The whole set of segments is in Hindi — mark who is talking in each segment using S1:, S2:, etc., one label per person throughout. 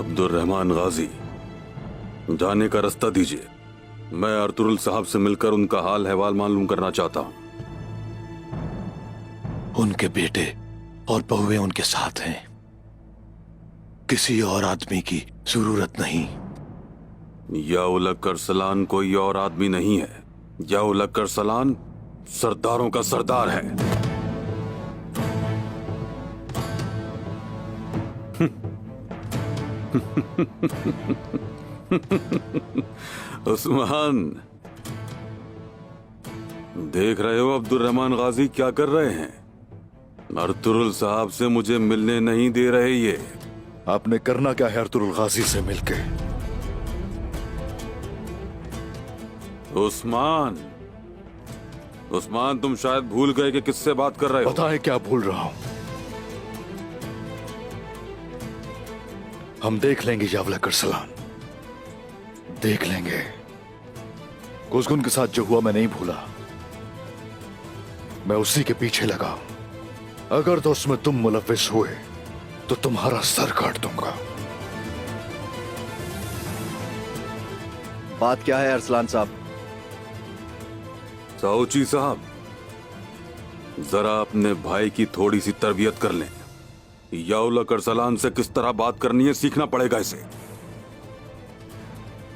S1: अब्दुर्रहमान गाजी, जाने का रास्ता दीजिए। मैं अर्तुरुल साहब से मिलकर उनका हाल अहवाल मालूम करना चाहता हूं।
S2: उनके बेटे और बहुएं उनके साथ हैं। किसी और आदमी की जरूरत नहीं।
S1: याउलक अरसलान कोई और आदमी नहीं है। याउलक अरसलान सरदारों का सरदार है। उस्मान, देख रहे हो अब्दुर्रहमान गाजी क्या कर रहे हैं? अर्तुरुल साहब से मुझे मिलने नहीं दे रहे ये।
S2: आपने करना क्या है अर्तुरुल गाजी से मिलके?
S1: उस्मान, उस्मान, तुम शायद भूल गए कि किससे बात कर रहे हो।
S2: बताएं क्या भूल रहा हूं। हम देख लेंगे यावलक अरसलान, देख लेंगे। कुसगुन के साथ जो हुआ मैं नहीं भूला। मैं उसी के पीछे लगा। अगर तो उसमें तुम मुलव्विस हुए तो तुम्हारा सर काट दूंगा।
S3: बात क्या है अरसलान साहब?
S1: साउची साहब, जरा अपने भाई की थोड़ी सी तरबियत कर लें। याउलक अरसलान से किस तरह बात करनी है सीखना पड़ेगा इसे।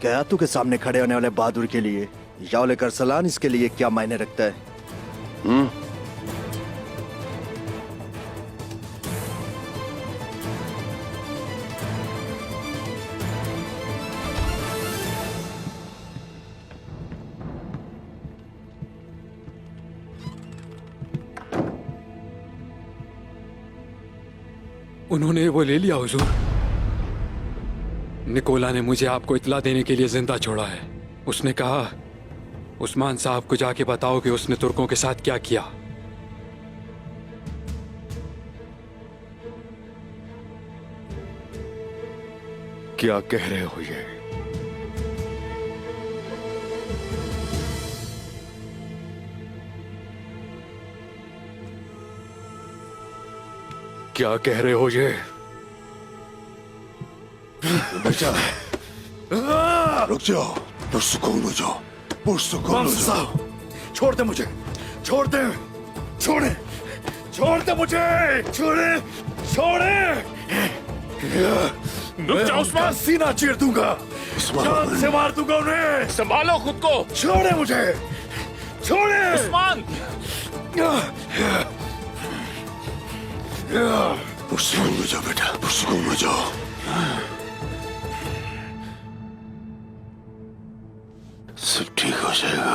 S3: कयातू के सामने खड़े होने वाले बहादुर के लिए याउलक अरसलान इसके लिए क्या मायने रखता है?
S4: उन्होंने वो ले लिया हुजूर। निकोला ने मुझे आपको इत्ला देने के लिए जिंदा छोड़ा है। उसने कहा उस्मान साहब को जाके बताओ कि उसने तुर्कों के साथ क्या किया।
S2: क्या कह रहे हो ये? क्या कह रहे हो ये?
S5: बेटा, रुक जाओ, पुरसुकून हो जाओ, पुरसुकून हो जाओ।
S2: छोड़ दे मुझे, छोड़ दे, छोड़े, छोड़ दे मुझे, छोड़े, छोड़े।
S6: रुक जाओ उस्मान,
S2: सीना चीर दूंगा, जान से मार दूंगा उन्हें।
S6: संभालो खुद को।
S2: छोड़े मुझे, छोड़े।
S6: उस्मान,
S5: पुरसुकून हो जाओ बेटा, पुरसुकून हो जाओ। सब ठीक हो जाएगा।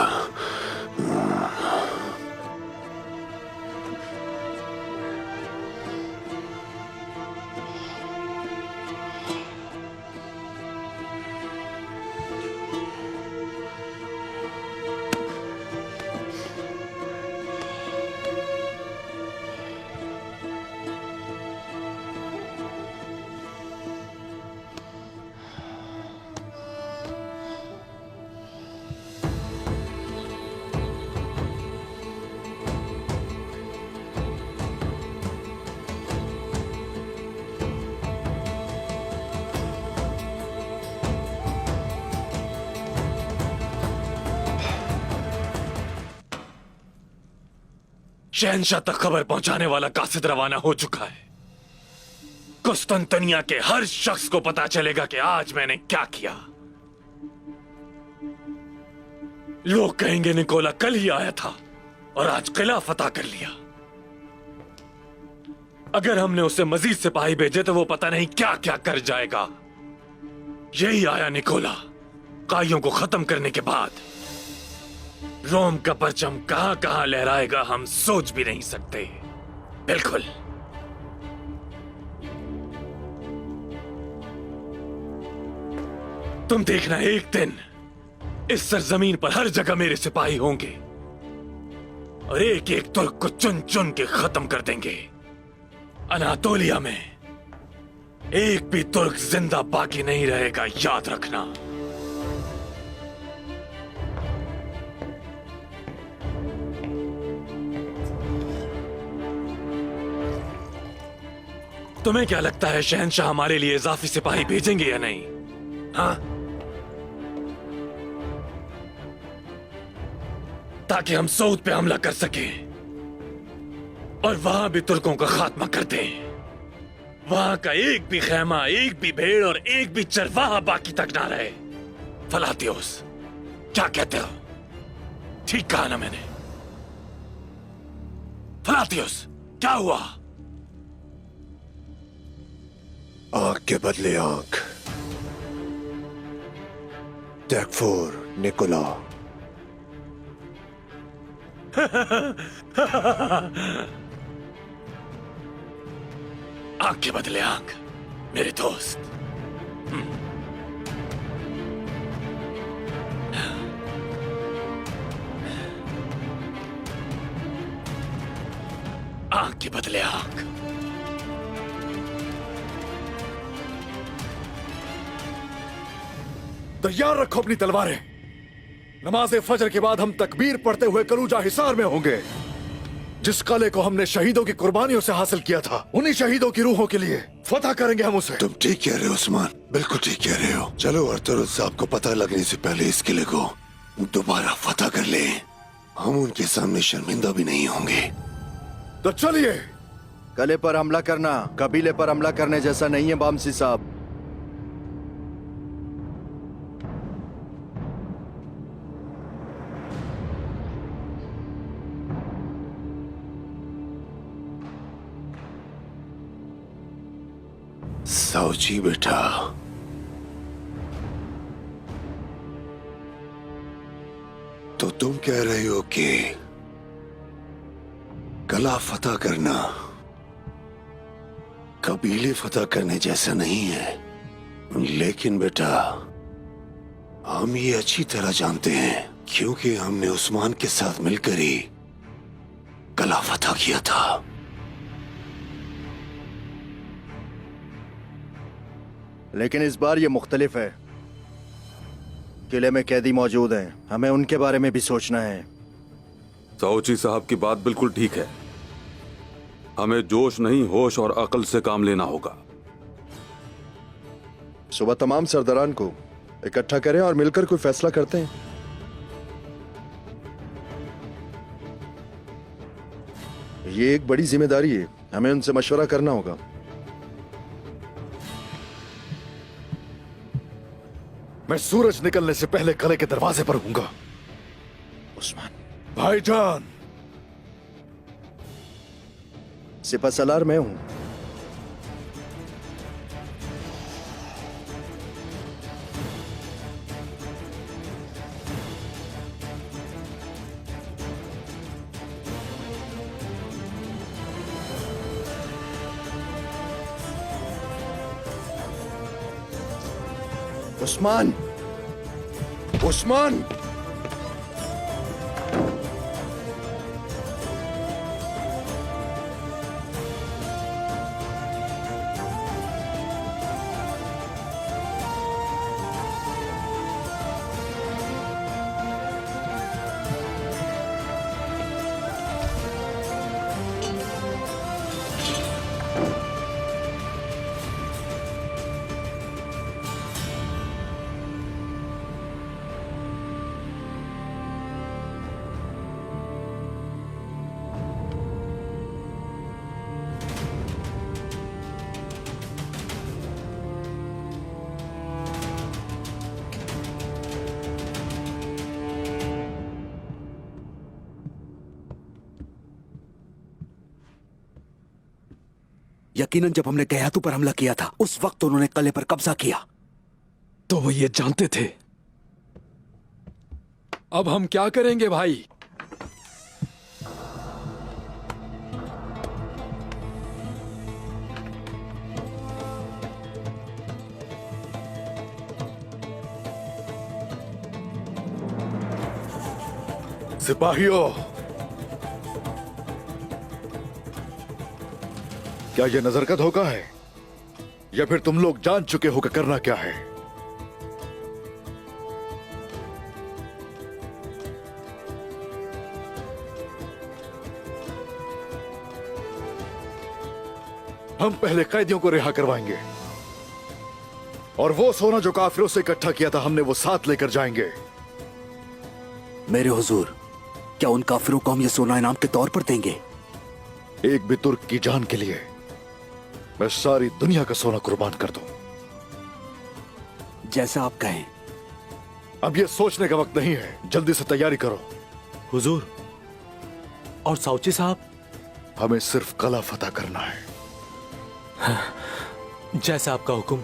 S6: शहंशाह तक खबर पहुंचाने वाला कासिद रवाना हो चुका है। कुस्तुनतनिया के हर शख्स को पता चलेगा कि आज मैंने क्या किया। लोग कहेंगे निकोला कल ही आया था और आज किला फतह कर लिया। अगर हमने उसे मजीद सिपाही भेजे तो वो पता नहीं क्या क्या कर जाएगा। यही आया निकोला, काइयों को खत्म करने के बाद। रोम का परचम कहां कहां लहराएगा हम सोच भी नहीं सकते। बिल्कुल। तुम देखना, एक दिन इस सरजमीन पर हर जगह मेरे सिपाही होंगे और एक एक तुर्क को चुन चुन के खत्म कर देंगे। अनातोलिया में एक भी तुर्क जिंदा बाकी नहीं रहेगा, याद रखना। तुम्हें क्या लगता है शहंशाह हमारे लिए इजाफी सिपाही भेजेंगे या नहीं? हाँ, ताकि हम सऊद पे हमला कर सकें और वहां भी तुर्कों का खात्मा कर दें। वहां का एक भी खैमा, एक भी भेड़ और एक भी चरवाहा बाकी तक ना रहे। फलातियोस, क्या कहते हो? ठीक कहा ना मैंने? फलातियोस, क्या हुआ?
S5: आंख के बदले आंख। टैकफोर निकोला।
S6: आंख के बदले आंख, मेरे दोस्त। आंख के बदले आंख।
S2: तैयार रखो अपनी तलवारें। नमाज फजर के बाद हम तकबीर पढ़ते हुए कलूजा हिसार में होंगे। जिस कले को हमने शहीदों की कुर्बानियों से हासिल किया था, उन्हीं शहीदों की रूहों के लिए फतह करेंगे हम उसे।
S5: तुम ठीक कह रहे हो उस्मान, बिल्कुल ठीक कह रहे हो। चलो अरतुरुल साहब को पता लगने से पहले इस किले को दोबारा फतह कर ले। हम उनके सामने शर्मिंदा भी नहीं होंगे।
S2: तो चलिए।
S3: कले पर हमला करना कबीले पर हमला करने जैसा नहीं है बामसी साहब।
S5: साउची बेटा, तो तुम कह रहे हो कि कला फतह करना कबीले फतह करने जैसा नहीं है। लेकिन बेटा, हम ये अच्छी तरह जानते हैं क्योंकि हमने उस्मान के साथ मिलकर ही कला फतह किया था।
S3: लेकिन इस बार ये मुख्तलिफ है। किले में कैदी मौजूद हैं, हमें उनके बारे में भी सोचना है।
S1: साउची साहब की बात बिल्कुल ठीक है। हमें जोश नहीं, होश और अकल से काम लेना होगा।
S3: सुबह तमाम सरदारान को इकट्ठा करें और मिलकर कोई फैसला करते हैं। ये एक बड़ी जिम्मेदारी है, हमें उनसे मशवरा करना होगा।
S2: मैं सूरज निकलने से पहले कले के दरवाजे पर हूंगा।
S3: उस्मान
S2: भाईजान।
S3: सिपह सलार मैं हूं। उस्मान, उस्मान,
S7: यकीनन जब हमने गयातू पर हमला किया था, उस वक्त उन्होंने कले पर कब्जा किया।
S4: तो वो ये जानते थे। अब हम क्या करेंगे भाई?
S2: सिपाहियों, क्या यह नजर का धोखा है या फिर तुम लोग जान चुके हो कि करना क्या है? हम पहले कैदियों को रिहा करवाएंगे और वो सोना जो काफिरों से इकट्ठा किया था हमने वो साथ लेकर जाएंगे।
S7: मेरे हुजूर, क्या उन काफिरों को हम ये सोना इनाम के तौर पर देंगे?
S2: एक भी तुर्क की जान के लिए मैं सारी दुनिया का सोना कुर्बान कर दूं।
S7: जैसा आप कहें।
S2: अब ये सोचने का वक्त नहीं है, जल्दी से तैयारी करो।
S8: हुजूर और साउची साहब,
S2: हमें सिर्फ कला फतह करना है।
S8: जैसा आपका हुक्म।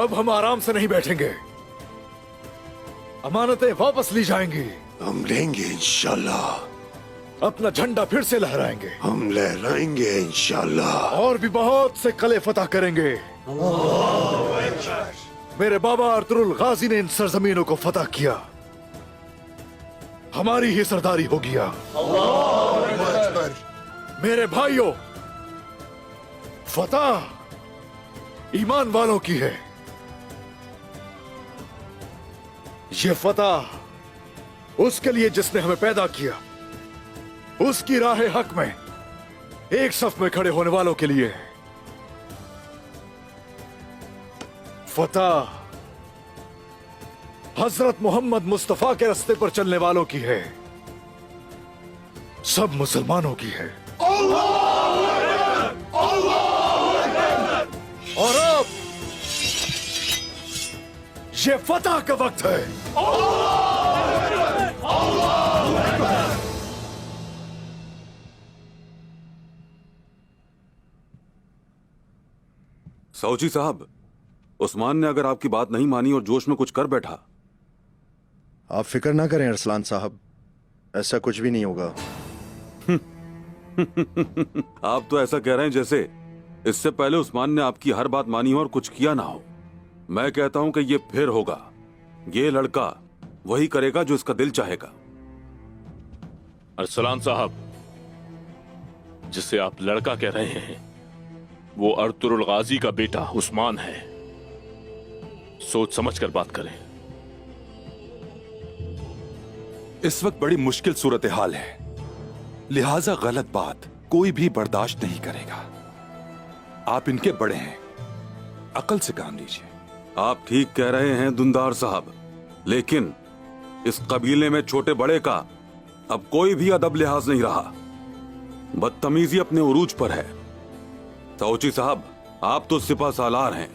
S2: अब हम आराम से नहीं बैठेंगे, अमानतें वापस ली जाएंगी।
S5: हम लेंगे इंशाल्लाह।
S2: अपना झंडा फिर से लहराएंगे।
S5: हम लहराएंगे इंशाल्लाह।
S2: और भी बहुत से कले फतह करेंगे। मेरे बाबा अर्तुरुल गाजी ने इन सरजमीनों को फतह किया, हमारी ही सरदारी हो गया। मेरे भाइयों, फतह ईमान वालों की है। ये फतह उसके लिए जिसने हमें पैदा किया, उसकी राह हक में एक सफ में खड़े होने वालों के लिए है। फतह हजरत मोहम्मद मुस्तफा के रास्ते पर चलने वालों की है, सब मुसलमानों की है। और अब ये फतह का वक्त है।
S1: साउची साहब, उस्मान ने अगर आपकी बात नहीं मानी और जोश में कुछ कर बैठा।
S3: आप फिक्र ना करें अरसलान साहब, ऐसा कुछ भी नहीं होगा।
S1: आप तो ऐसा कह रहे हैं जैसे इससे पहले उस्मान ने आपकी हर बात मानी हो और कुछ किया ना हो। मैं कहता हूं कि ये फिर होगा। ये लड़का वही करेगा जो इसका दिल चाहेगा।
S6: अरसलान साहब, जिसे आप लड़का कह रहे हैं वो अर्तुरुल गाजी का बेटा उस्मान है। सोच समझ कर बात करें।
S9: इस वक्त बड़ी मुश्किल सूरत हाल है, लिहाजा गलत बात कोई भी बर्दाश्त नहीं करेगा। आप इनके बड़े हैं, अकल से काम लीजिए।
S1: आप ठीक कह रहे हैं दुंदार साहब, लेकिन इस कबीले में छोटे बड़े का अब कोई भी अदब लिहाज नहीं रहा। बदतमीजी अपने उरूज पर है। साउची साहब, आप तो सिपा सालार हैं।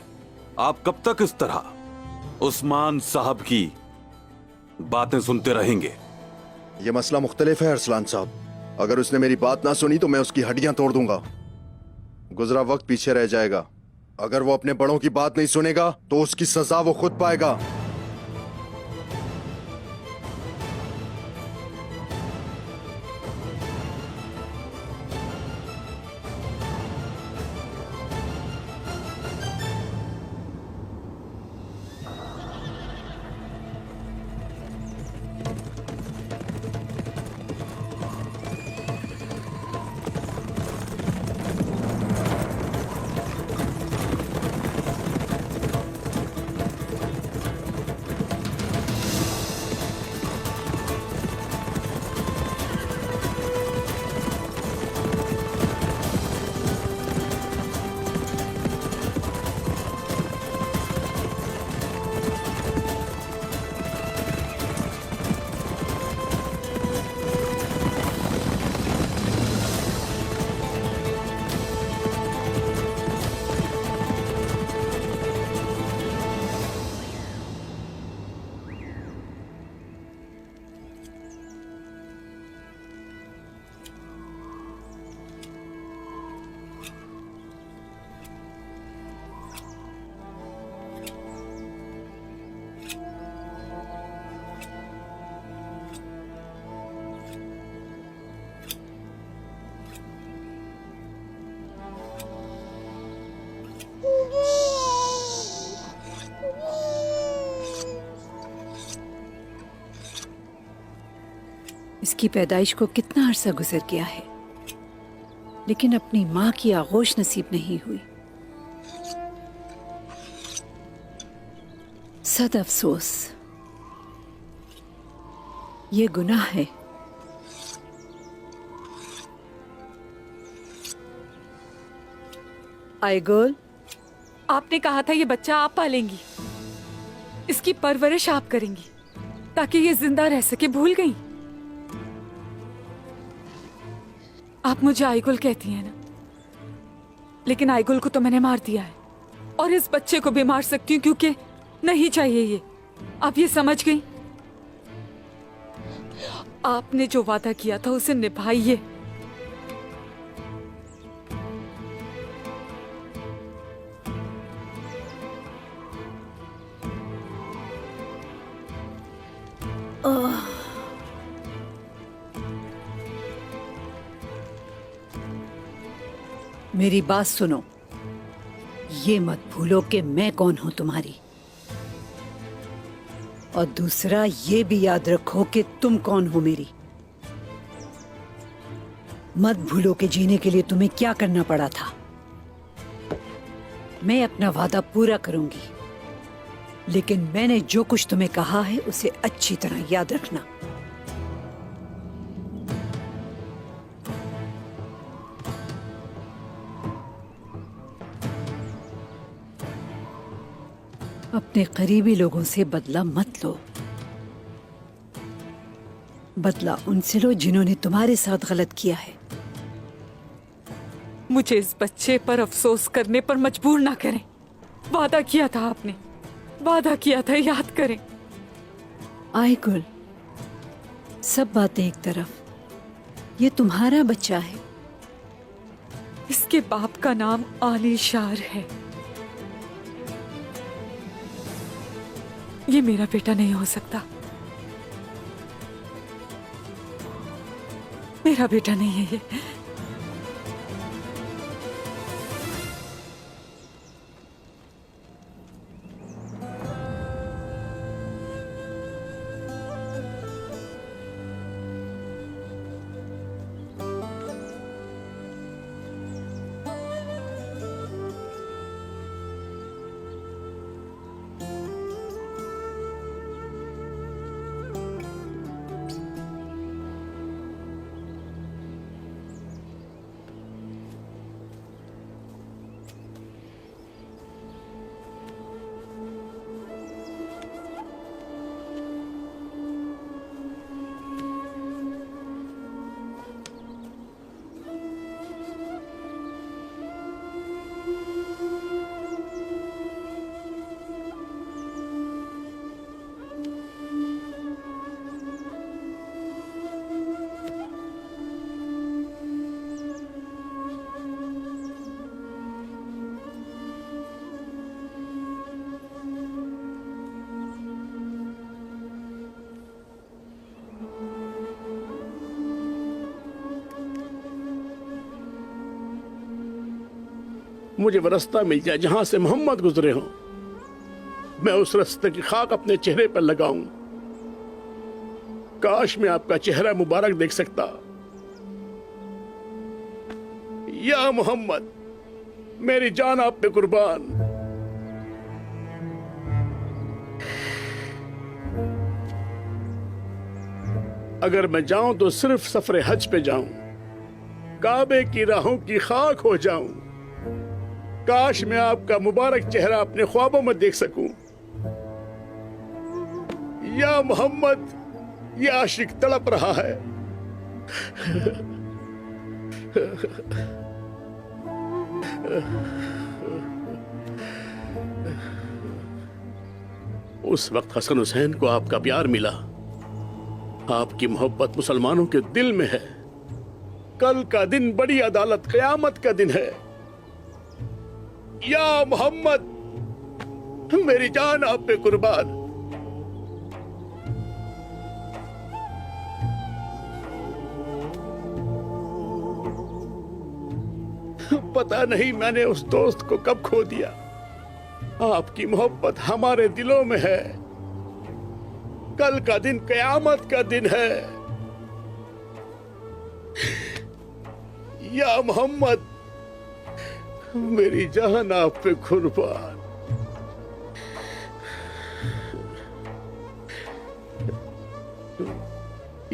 S1: आप कब तक इस तरह उस्मान साहब की बातें सुनते रहेंगे?
S3: यह मसला मुख्तलिफ है अरसलान साहब। अगर उसने मेरी बात ना सुनी तो मैं उसकी हड्डियां तोड़ दूंगा। गुजरा वक्त पीछे रह जाएगा। अगर वो अपने बड़ों की बात नहीं सुनेगा तो उसकी सजा वो खुद पाएगा।
S10: इसकी पैदाइश को कितना अरसा गुजर गया है, लेकिन अपनी माँ की आगोश नसीब नहीं हुई। सद अफसोस, ये गुनाह है। आइगुल,
S11: आपने कहा था ये बच्चा आप पालेंगी, इसकी परवरिश आप करेंगी ताकि ये जिंदा रह सके। भूल गई? आप मुझे आइगुल कहती हैं ना, लेकिन आइगुल को तो मैंने मार दिया है और इस बच्चे को भी मार सकती हूँ क्योंकि नहीं चाहिए ये। आप ये समझ गई? आपने जो वादा किया था उसे निभाइए।
S10: मेरी बात सुनो, ये मत भूलो कि मैं कौन हूं तुम्हारी, और दूसरा ये भी याद रखो कि तुम कौन हो मेरी। मत भूलो कि जीने के लिए तुम्हें क्या करना पड़ा था। मैं अपना वादा पूरा करूंगी, लेकिन मैंने जो कुछ तुम्हें कहा है उसे अच्छी तरह याद रखना। अपने करीबी लोगों से बदला मत लो। बदला उनसे लो जिन्होंने तुम्हारे साथ गलत किया है।
S11: मुझे इस बच्चे पर अफसोस करने पर मजबूर ना करें। वादा किया था आपने, वादा किया था, याद करें।
S10: आइगुल, सब बातें एक तरफ, ये तुम्हारा बच्चा है।
S11: इसके बाप का नाम आलीशार है। ये मेरा बेटा नहीं हो सकता, मेरा बेटा नहीं है ये।
S12: मुझे वो रास्ता मिल जाए जहां से मोहम्मद गुजरे हों, मैं उस रास्ते की खाक अपने चेहरे पर लगाऊं। काश मैं आपका चेहरा मुबारक देख सकता। या मोहम्मद, मेरी जान आप पे कुर्बान। अगर मैं जाऊं तो सिर्फ सफरे हज पे जाऊं, काबे की राहों की खाक हो जाऊं। काश मैं आपका मुबारक चेहरा अपने ख्वाबों में देख सकूं। या मोहम्मद, ये आशिक तड़प रहा है। उस वक्त हसन हुसैन को आपका प्यार मिला। आपकी मोहब्बत मुसलमानों के दिल में है। कल का दिन बड़ी अदालत क़यामत का दिन है। या मोहम्मद, मेरी जान आप पे कुर्बान। पता नहीं मैंने उस दोस्त को कब खो दिया। आपकी मोहब्बत हमारे दिलों में है। कल का दिन क़यामत का दिन है। या मोहम्मद, मेरी जान आप पे कुर्बान।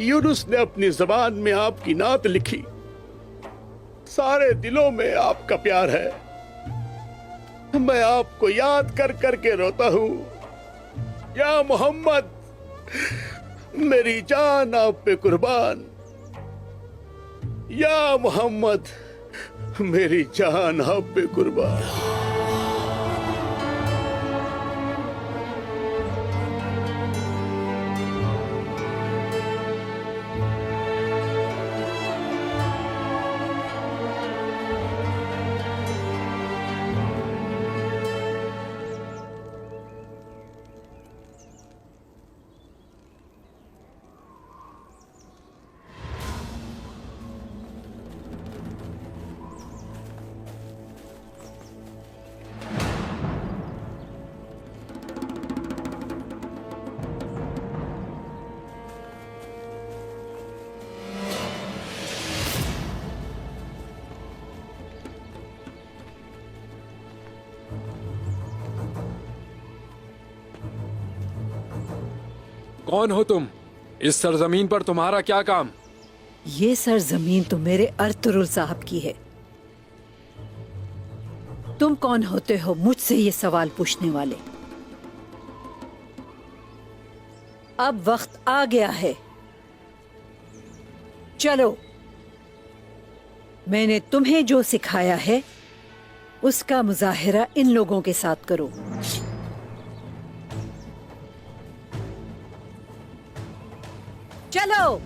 S12: यूनुस ने अपनी जबान में आपकी नात लिखी। सारे दिलों में आपका प्यार है। मैं आपको याद कर करके रोता हूँ। या मोहम्मद, मेरी जान आप पे कुर्बान। या मोहम्मद, मेरी जान आप पे कुर्बान।
S4: कौन हो तुम? इस सरजमीन पर तुम्हारा क्या काम?
S10: ये सरजमीन तो मेरे अर्तुरुल साहब की है। तुम कौन होते हो मुझसे ये सवाल पूछने वाले? अब वक्त आ गया है, चलो मैंने तुम्हें जो सिखाया है उसका मुजाहिरा इन लोगों के साथ करो। चलो।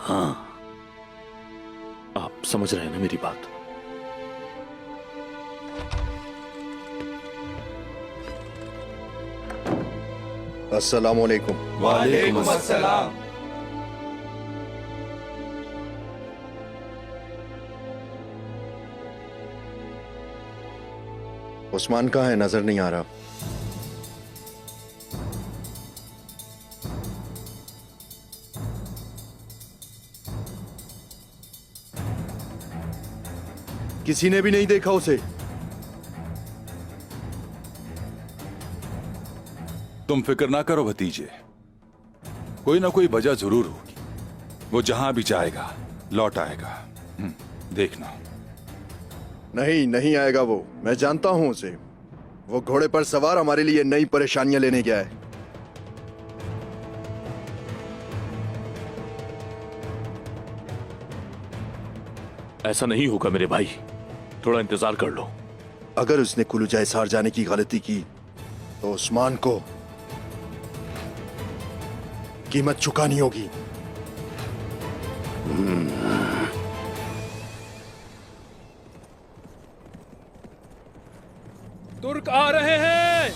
S6: हाँ, आप समझ रहे हैं ना मेरी बात?
S3: अस्सलामु अलैकुम।
S9: वालेकुम अस्सलाम।
S3: उस्मान कहाँ है? नजर नहीं आ रहा। किसी ने भी नहीं देखा उसे?
S9: तुम फिक्र ना करो भतीजे, कोई ना कोई वजह जरूर होगी। वो जहां भी जाएगा लौट आएगा, देखना।
S3: नहीं, नहीं आएगा वो। मैं जानता हूं उसे। वो घोड़े पर सवार हमारे लिए नई परेशानियां लेने गया है।
S6: ऐसा नहीं होगा मेरे भाई, थोड़ा इंतजार कर लो।
S3: अगर उसने कुलूजा हिसार जाने की गलती की तो उस्मान को कीमत चुकानी होगी।
S4: तुर्क आ रहे हैं।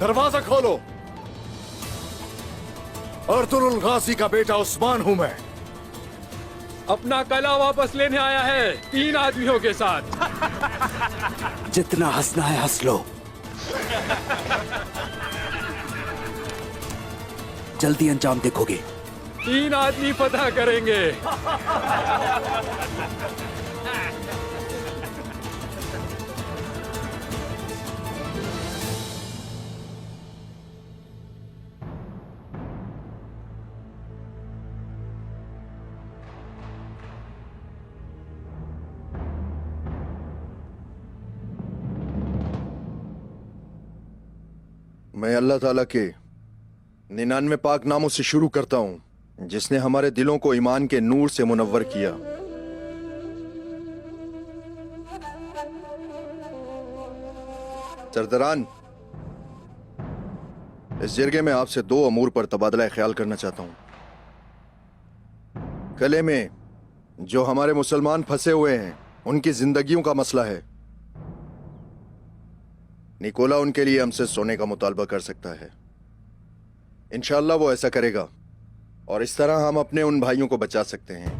S2: दरवाजा खोलो। अर्तुरुल गाजी का बेटा उस्मान हूं मैं।
S4: अपना कला वापस लेने आया है 3 आदमियों के साथ।
S7: जितना हंसना है हंस लो। जल्दी अंजाम देखोगे।
S4: 3 आदमी फतह करेंगे।
S3: मैं अल्लाह ताला के 99 पाक नामों से शुरू करता हूं जिसने हमारे दिलों को ईमान के नूर से मुनव्वर किया। सरदारान, इस जिरगे में आपसे 2 अमूर पर तबादला ख्याल करना चाहता हूं। कले में जो हमारे मुसलमान फंसे हुए हैं उनकी जिंदगियों का मसला है। निकोला उनके लिए हमसे सोने का मुतालबा कर सकता है। इंशाअल्लाह वो ऐसा करेगा और इस तरह हम अपने उन भाइयों को बचा सकते हैं।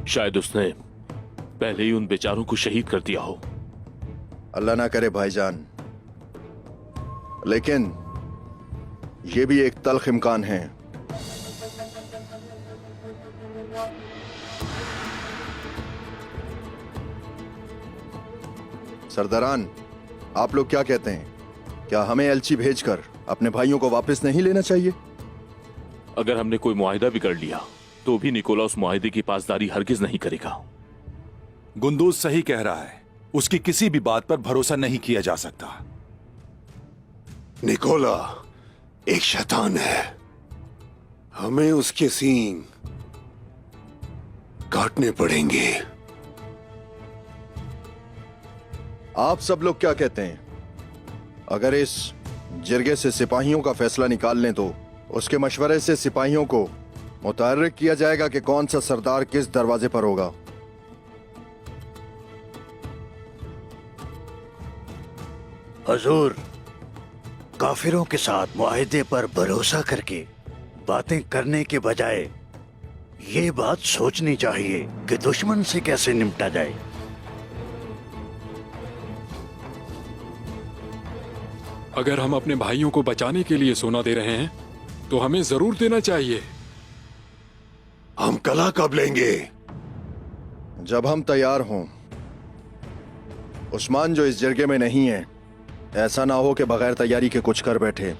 S6: शायद उसने पहले ही उन बेचारों को शहीद कर दिया हो।
S3: अल्लाह ना करे भाईजान, लेकिन यह भी एक तल्ख इम्कान है। सरदारान, आप लोग क्या कहते हैं? क्या हमें एलची भेजकर अपने भाइयों को वापस नहीं लेना चाहिए?
S6: अगर हमने कोई मुआहिदा भी कर लिया तो भी निकोला उस मुआहिदे की पासदारी हरगिज नहीं करेगा।
S9: गुंदूज सही कह रहा है, उसकी किसी भी बात पर भरोसा नहीं किया जा सकता।
S5: निकोला एक शैतान है, हमें उसके सींग काटने पड़ेंगे।
S3: आप सब लोग क्या कहते हैं? अगर इस जिरगे से सिपाहियों का फैसला निकाल लें तो उसके मशवरे से सिपाहियों को मुतहर्रिक किया जाएगा कि कौन सा सरदार किस दरवाजे पर होगा।
S7: हजूर, काफिरों के साथ मुआहिदे पर भरोसा करके बातें करने के बजाय ये बात सोचनी चाहिए कि दुश्मन से कैसे निपटा जाए।
S4: अगर हम अपने भाइयों को बचाने के लिए सोना दे रहे हैं तो हमें जरूर देना चाहिए।
S5: हम कला कब लेंगे?
S3: जब हम तैयार हों। उस्मान जो इस जरगे में नहीं है, ऐसा ना हो कि बगैर तैयारी के कुछ कर बैठे।